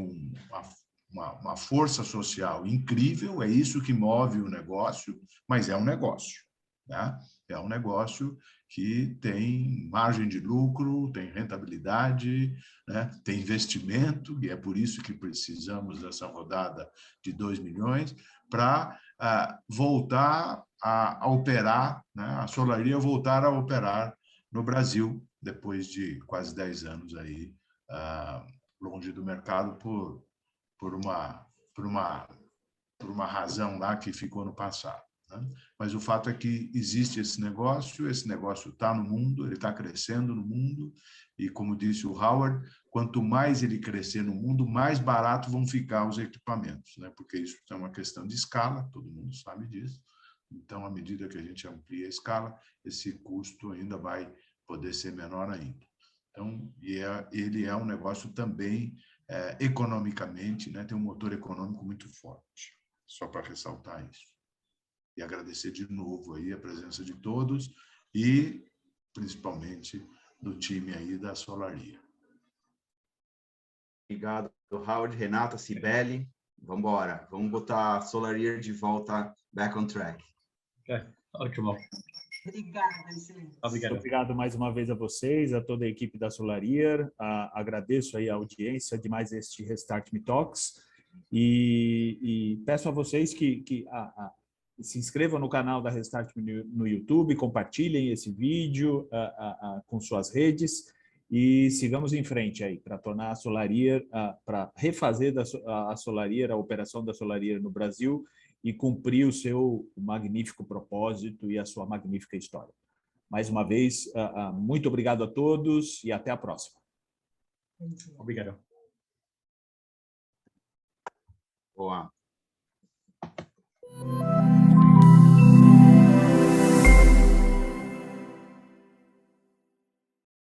uma força social incrível, é isso que move o negócio, mas é um negócio, né? É um negócio que tem margem de lucro, tem rentabilidade, né? Tem investimento, e é por isso que precisamos dessa rodada de 2 milhões para voltar a operar, né? A Solaria voltar a operar no Brasil, depois de quase 10 anos aí, longe do mercado por uma razão lá que ficou no passado. né? Mas o fato é que existe esse negócio está no mundo, ele está crescendo no mundo, e como disse o Howard, quanto mais ele crescer no mundo, mais barato vão ficar os equipamentos, né? Porque isso é uma questão de escala, todo mundo sabe disso. Então, à medida que a gente amplia a escala, esse custo ainda vai poder ser menor ainda. Então, ele é um negócio também, economicamente, né? Tem um motor econômico muito forte, só para ressaltar isso. E agradecer de novo aí a presença de todos e, principalmente, do time aí da Solaria. Obrigado, Howard, Renata, Cibele. Vamos embora. Vamos botar a Solaria de volta back on track. Ótimo. Obrigada, gente. Obrigado mais uma vez a vocês, a toda a equipe da Solaria. Agradeço aí a audiência de mais este Restart Me Talks e peço a vocês que se inscrevam no canal da Restart Me no YouTube, compartilhem esse vídeo com suas redes e sigamos em frente aí para tornar a Solaria, para refazer a Solaria, a operação da Solaria no Brasil e cumprir o seu magnífico propósito e a sua magnífica história. Mais uma vez, muito obrigado a todos e até a próxima. Obrigado. Boa.